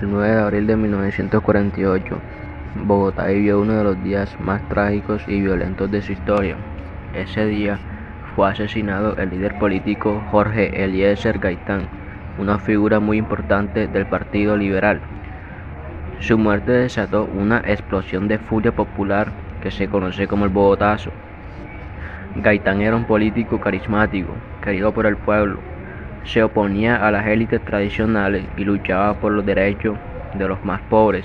El 9 de abril de 1948, Bogotá vivió uno de los días más trágicos y violentos de su historia. Ese día fue asesinado el líder político Jorge Eliezer Gaitán, una figura muy importante del Partido Liberal. Su muerte desató una explosión de furia popular que se conoce como el Bogotazo. Gaitán era un político carismático, querido por el pueblo. Se oponía a las élites tradicionales y luchaba por los derechos de los más pobres.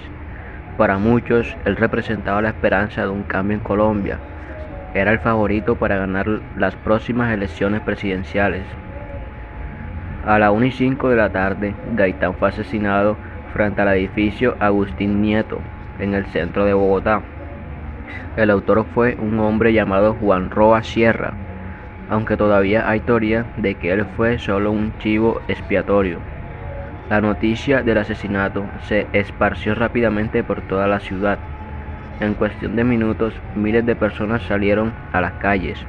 Para muchos, él representaba la esperanza de un cambio en Colombia. Era el favorito para ganar las próximas elecciones presidenciales. A las 1:05 de la tarde, Gaitán fue asesinado frente al edificio Agustín Nieto, en el centro de Bogotá. El autor fue un hombre llamado Juan Roa Sierra, aunque todavía hay teoría de que él fue solo un chivo expiatorio. La noticia del asesinato se esparció rápidamente por toda la ciudad. En cuestión de minutos, miles de personas salieron a las calles.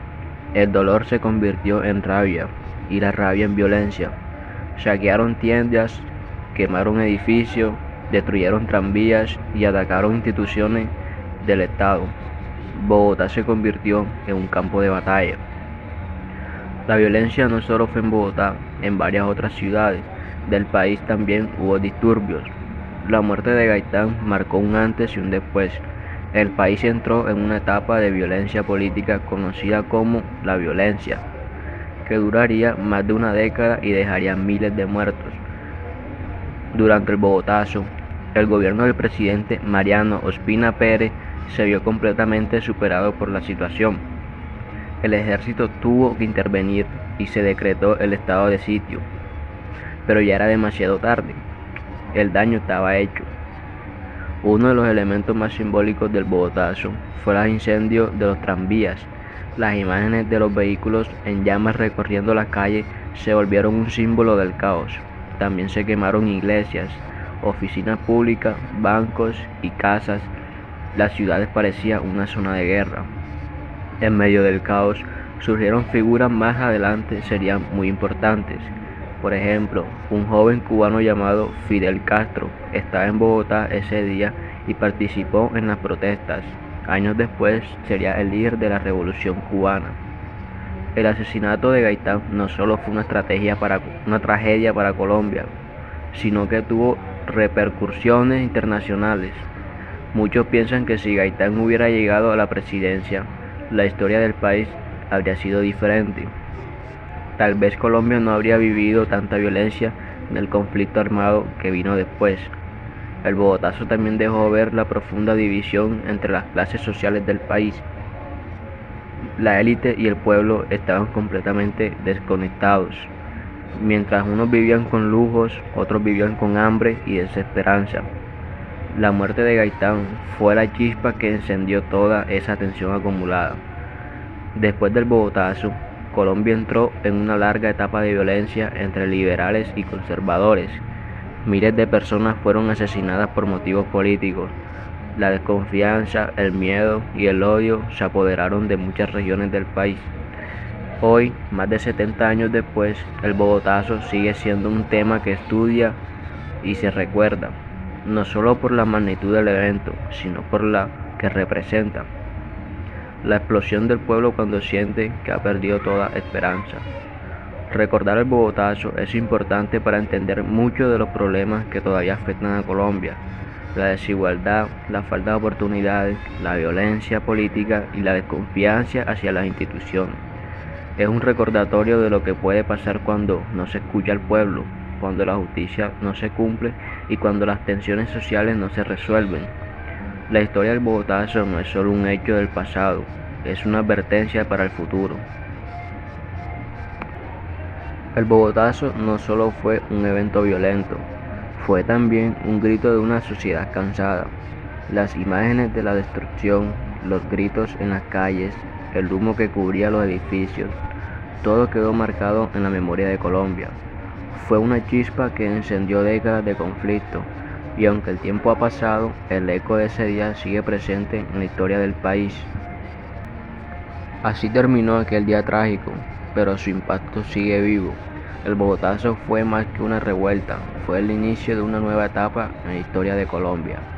El dolor se convirtió en rabia y la rabia en violencia. Saquearon tiendas, quemaron edificios, destruyeron tranvías y atacaron instituciones del Estado. Bogotá se convirtió en un campo de batalla. La violencia no solo fue en Bogotá, en varias otras ciudades del país también hubo disturbios. La muerte de Gaitán marcó un antes y un después. El país entró en una etapa de violencia política conocida como la violencia, que duraría más de una década y dejaría miles de muertos. Durante el Bogotazo, el gobierno del presidente Mariano Ospina Pérez se vio completamente superado por la situación. El ejército tuvo que intervenir y se decretó el estado de sitio, pero ya era demasiado tarde. El daño estaba hecho. Uno de los elementos más simbólicos del Bogotazo fue el incendio de los tranvías. Las imágenes de los vehículos en llamas recorriendo las calles se volvieron un símbolo del caos. También se quemaron iglesias, oficinas públicas, bancos y casas. Las ciudades parecían una zona de guerra. En medio del caos surgieron figuras más adelante serían muy importantes. Por ejemplo, un joven cubano llamado Fidel Castro estaba en Bogotá ese día y participó en las protestas. Años después sería el líder de la Revolución Cubana. El asesinato de Gaitán no solo fue una tragedia para Colombia, sino que tuvo repercusiones internacionales. Muchos piensan que si Gaitán hubiera llegado a la presidencia, la historia del país habría sido diferente. Tal vez Colombia no habría vivido tanta violencia en el conflicto armado que vino después. El Bogotazo también dejó ver la profunda división entre las clases sociales del país. La élite y el pueblo estaban completamente desconectados. Mientras unos vivían con lujos, otros vivían con hambre y desesperanza. La muerte de Gaitán fue la chispa que encendió toda esa tensión acumulada. Después del Bogotazo, Colombia entró en una larga etapa de violencia entre liberales y conservadores. Miles de personas fueron asesinadas por motivos políticos. La desconfianza, el miedo y el odio se apoderaron de muchas regiones del país. Hoy, más de 70 años después, el Bogotazo sigue siendo un tema que estudia y se recuerda, no solo por la magnitud del evento, sino por la que representa. La explosión del pueblo cuando siente que ha perdido toda esperanza. Recordar el Bogotazo es importante para entender muchos de los problemas que todavía afectan a Colombia: la desigualdad, la falta de oportunidades, la violencia política y la desconfianza hacia las instituciones. Es un recordatorio de lo que puede pasar cuando no se escucha al pueblo, cuando la justicia no se cumple y cuando las tensiones sociales no se resuelven. La historia del Bogotazo no es solo un hecho del pasado, es una advertencia para el futuro. El Bogotazo no solo fue un evento violento, fue también un grito de una sociedad cansada. Las imágenes de la destrucción, los gritos en las calles, el humo que cubría los edificios, todo quedó marcado en la memoria de Colombia. Fue una chispa que encendió décadas de conflicto, y aunque el tiempo ha pasado, el eco de ese día sigue presente en la historia del país. Así terminó aquel día trágico, pero su impacto sigue vivo. El Bogotazo fue más que una revuelta, fue el inicio de una nueva etapa en la historia de Colombia.